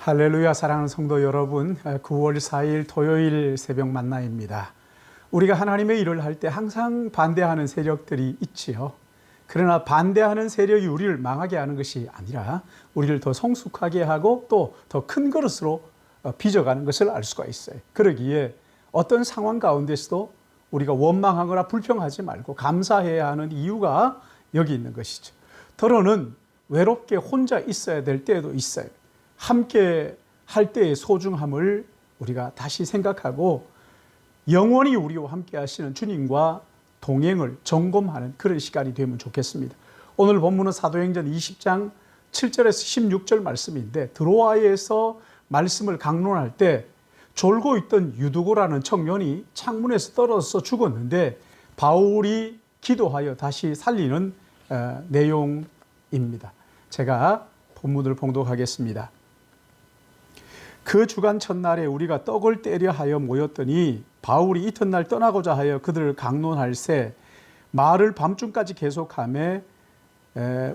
할렐루야. 사랑하는 성도 여러분, 9월 4일 토요일 새벽 만나입니다. 우리가 하나님의 일을 할 때 항상 반대하는 세력들이 있지요. 그러나 반대하는 세력이 우리를 망하게 하는 것이 아니라 우리를 더 성숙하게 하고 또 더 큰 그릇으로 빚어가는 것을 알 수가 있어요. 그러기에 어떤 상황 가운데서도 우리가 원망하거나 불평하지 말고 감사해야 하는 이유가 여기 있는 것이죠. 더러는 외롭게 혼자 있어야 될 때도 있어요. 함께 할 때의 소중함을 우리가 다시 생각하고 영원히 우리와 함께 하시는 주님과 동행을 점검하는 그런 시간이 되면 좋겠습니다. 오늘 본문은 사도행전 20장 7절에서 16절 말씀인데, 드로아에서 말씀을 강론할 때 졸고 있던 유두고라는 청년이 창문에서 떨어져서 죽었는데 바울이 기도하여 다시 살리는 내용입니다. 제가 본문을 봉독하겠습니다. 그 주간 첫날에 우리가 떡을 떼려 하여 모였더니 바울이 이튿날 떠나고자 하여 그들을 강론할새 말을 밤중까지 계속하며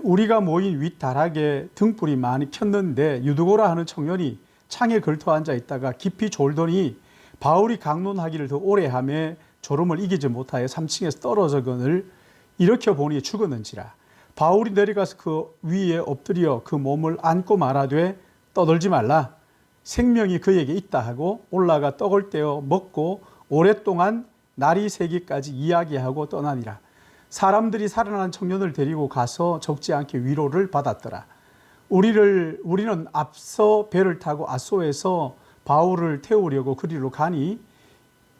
우리가 모인 윗다락에 등불이 많이 켰는데 유두고라 하는 청년이 창에 걸터 앉아 있다가 깊이 졸더니 바울이 강론하기를 더 오래 하며 졸음을 이기지 못하여 3층에서 떨어져거늘 일으켜 보니 죽었는지라. 바울이 내려가서 그 위에 엎드려 그 몸을 안고 말하되 떠들지 말라. 생명이 그에게 있다 하고 올라가 떡을 떼어 먹고 오랫동안 날이 새기까지 이야기하고 떠나니라. 사람들이 살아난 청년을 데리고 가서 적지 않게 위로를 받았더라. 우리는 앞서 배를 타고 아소에서 바울을 태우려고 그리로 가니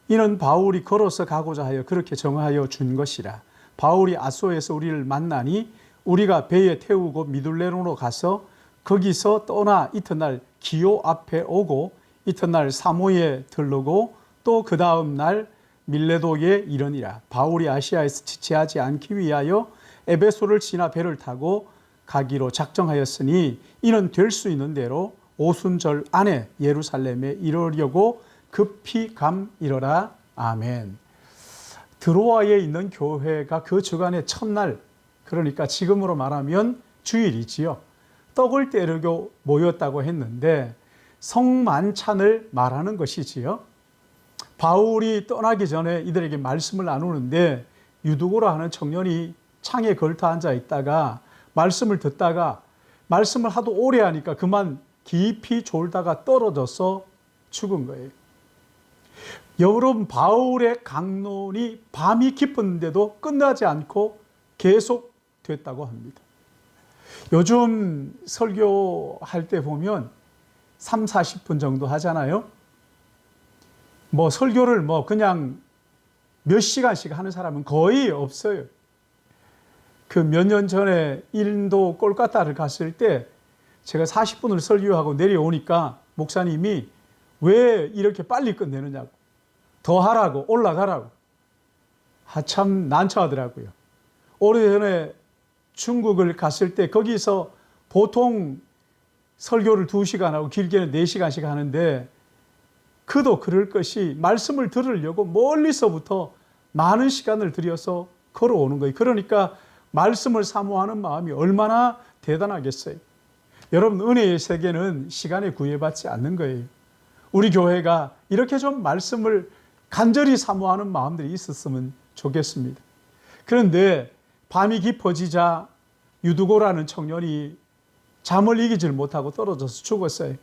이는 바울이 걸어서 가고자 하여 그렇게 정하여 준 것이라. 바울이 아소에서 우리를 만나니 우리가 배에 태우고 미둘레로로 가서 거기서 떠나 이튿날 기오 앞에 오고 이튿날 사모에 들르고 또 그 다음 날 밀레도에 이르니라. 바울이 아시아에서 지체하지 않기 위하여 에베소를 지나 배를 타고 가기로 작정하였으니 이는 될 수 있는 대로 오순절 안에 예루살렘에 이르려고 급히 감이러라. 아멘. 드로아에 있는 교회가 그 주간의 첫날, 그러니까 지금으로 말하면 주일이지요. 떡을 떼려고 모였다고 했는데 성만찬을 말하는 것이지요. 바울이 떠나기 전에 이들에게 말씀을 나누는데 유두고라 하는 청년이 창에 걸터 앉아 있다가 말씀을 듣다가 말씀을 하도 오래 하니까 그만 깊이 졸다가 떨어져서 죽은 거예요. 여러분, 바울의 강론이 밤이 깊었는데도 끝나지 않고 계속 됐다고 합니다. 요즘 설교할 때 보면 3, 40분 정도 하잖아요. 설교를 그냥 몇 시간씩 하는 사람은 거의 없어요. 그 몇 년 전에 인도 콜카타를 갔을 때 제가 40분을 설교하고 내려오니까 목사님이 왜 이렇게 빨리 끝내느냐고, 더 하라고, 올라가라고. 참 난처하더라고요. 오래전에 중국을 갔을 때 거기서 보통 설교를 2시간 하고 길게는 4시간씩 하는데 그도 그럴 것이 말씀을 들으려고 멀리서부터 많은 시간을 들여서 걸어오는 거예요. 그러니까 말씀을 사모하는 마음이 얼마나 대단하겠어요. 여러분, 은혜의 세계는 시간에 구애받지 않는 거예요. 우리 교회가 이렇게 좀 말씀을 간절히 사모하는 마음들이 있었으면 좋겠습니다. 그런데 밤이 깊어지자 유두고라는 청년이 잠을 이기질 못하고 떨어져서 죽었어요.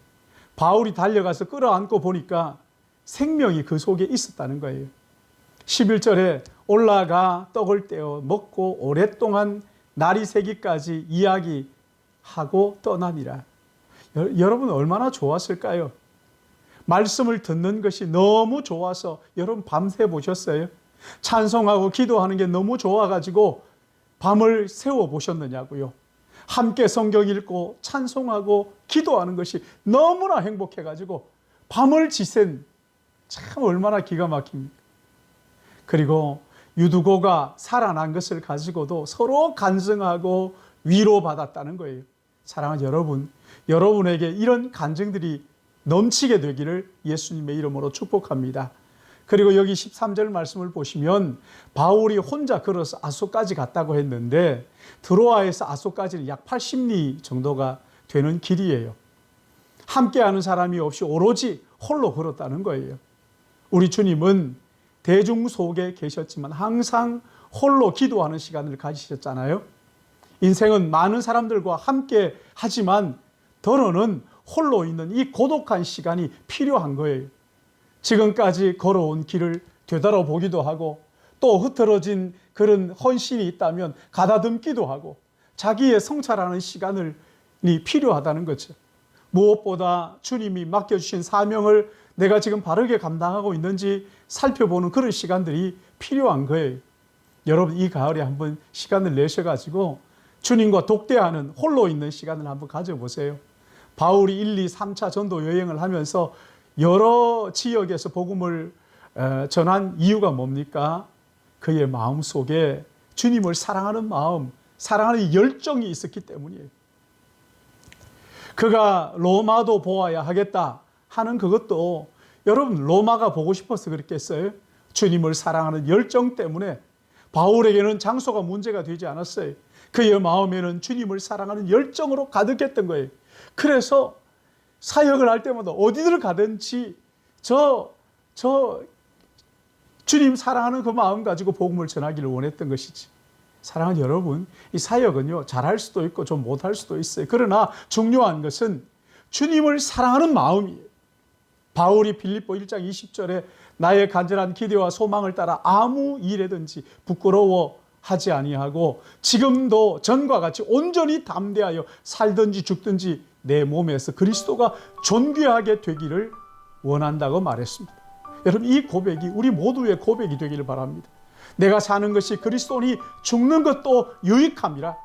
바울이 달려가서 끌어안고 보니까 생명이 그 속에 있었다는 거예요. 11절에 올라가 떡을 떼어 먹고 오랫동안 날이 새기까지 이야기하고 떠나니라. 여러분, 얼마나 좋았을까요? 말씀을 듣는 것이 너무 좋아서 여러분 밤새 보셨어요? 찬송하고 기도하는 게 너무 좋아가지고 밤을 새워 보셨느냐고요. 함께 성경 읽고 찬송하고 기도하는 것이 너무나 행복해가지고 밤을 지샌, 참 얼마나 기가 막힙니까? 그리고 유두고가 살아난 것을 가지고도 서로 간증하고 위로받았다는 거예요. 사랑하는 여러분, 여러분에게 이런 간증들이 넘치게 되기를 예수님의 이름으로 축복합니다. 그리고 여기 13절 말씀을 보시면 바울이 혼자 걸어서 아소까지 갔다고 했는데 드로아에서 아소까지는 약 80리 정도가 되는 길이에요. 함께하는 사람이 없이 오로지 홀로 걸었다는 거예요. 우리 주님은 대중 속에 계셨지만 항상 홀로 기도하는 시간을 가지셨잖아요. 인생은 많은 사람들과 함께 하지만 더러는 홀로 있는 이 고독한 시간이 필요한 거예요. 지금까지 걸어온 길을 되돌아보기도 하고 또 흐트러진 그런 헌신이 있다면 가다듬기도 하고 자기의 성찰하는 시간이 필요하다는 거죠. 무엇보다 주님이 맡겨주신 사명을 내가 지금 바르게 감당하고 있는지 살펴보는 그런 시간들이 필요한 거예요. 여러분 이 가을에 한번 시간을 내셔가지고 주님과 독대하는 홀로 있는 시간을 한번 가져보세요. 바울이 1, 2, 3차 전도 여행을 하면서 여러 지역에서 복음을 전한 이유가 뭡니까? 그의 마음 속에 주님을 사랑하는 마음, 사랑하는 열정이 있었기 때문이에요. 그가 로마도 보아야 하겠다 하는 그것도 여러분 로마가 보고 싶어서 그랬겠어요? 주님을 사랑하는 열정 때문에. 바울에게는 장소가 문제가 되지 않았어요. 그의 마음에는 주님을 사랑하는 열정으로 가득했던 거예요. 그래서 사역을 할 때마다 어디를 가든지 주님 사랑하는 그 마음 가지고 복음을 전하기를 원했던 것이지. 사랑하는 여러분, 이 사역은요 잘할 수도 있고 좀 못할 수도 있어요. 그러나 중요한 것은 주님을 사랑하는 마음이에요. 바울이 빌립보 1장 20절에 나의 간절한 기대와 소망을 따라 아무 일에든지 부끄러워하지 아니하고 지금도 전과 같이 온전히 담대하여 살든지 죽든지 내 몸에서 그리스도가 존귀하게 되기를 원한다고 말했습니다. 여러분 이 고백이 우리 모두의 고백이 되기를 바랍니다. 내가 사는 것이 그리스도니 죽는 것도 유익함이라.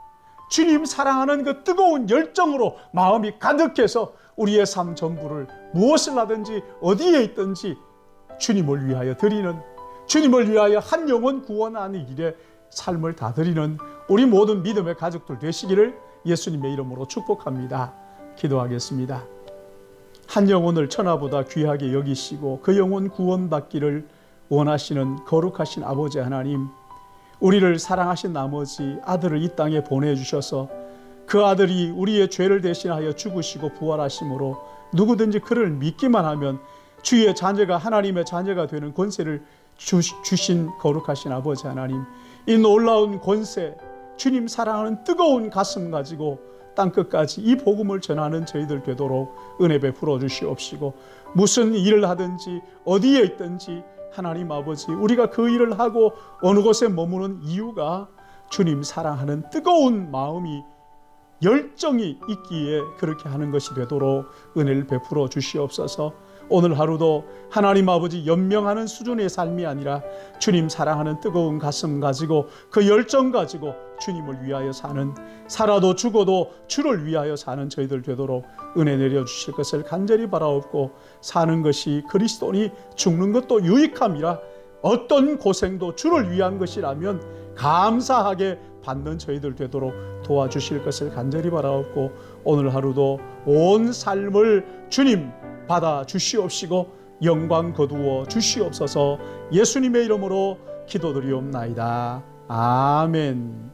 주님 사랑하는 그 뜨거운 열정으로 마음이 가득해서 우리의 삶 전부를 무엇을 하든지 어디에 있든지 주님을 위하여 드리는, 주님을 위하여 한 영혼 구원하는 일에 삶을 다 드리는 우리 모든 믿음의 가족들 되시기를 예수님의 이름으로 축복합니다. 기도하겠습니다. 한 영혼을 천하보다 귀하게 여기시고 그 영혼 구원받기를 원하시는 거룩하신 아버지 하나님, 우리를 사랑하신 나머지 아들을 이 땅에 보내주셔서 그 아들이 우리의 죄를 대신하여 죽으시고 부활하심으로 누구든지 그를 믿기만 하면 주의 자녀가 하나님의 자녀가 되는 권세를 주신 거룩하신 아버지 하나님, 이 놀라운 권세, 주님 사랑하는 뜨거운 가슴 가지고 땅끝까지 이 복음을 전하는 저희들 되도록 은혜 베풀어 주시옵시고, 무슨 일을 하든지 어디에 있든지 하나님 아버지, 우리가 그 일을 하고 어느 곳에 머무는 이유가 주님 사랑하는 뜨거운 마음이, 열정이 있기에 그렇게 하는 것이 되도록 은혜를 베풀어 주시옵소서. 오늘 하루도 하나님 아버지 연명하는 수준의 삶이 아니라 주님 사랑하는 뜨거운 가슴 가지고 그 열정 가지고 주님을 위하여 사는, 살아도 죽어도 주를 위하여 사는 저희들 되도록 은혜 내려주실 것을 간절히 바라옵고, 사는 것이 그리스도니 죽는 것도 유익함이라 어떤 고생도 주를 위한 것이라면 감사하게 받는 저희들 되도록 도와주실 것을 간절히 바라옵고, 오늘 하루도 온 삶을 주님 받아 주시옵시고 영광 거두어 주시옵소서. 예수님의 이름으로 기도드리옵나이다. 아멘.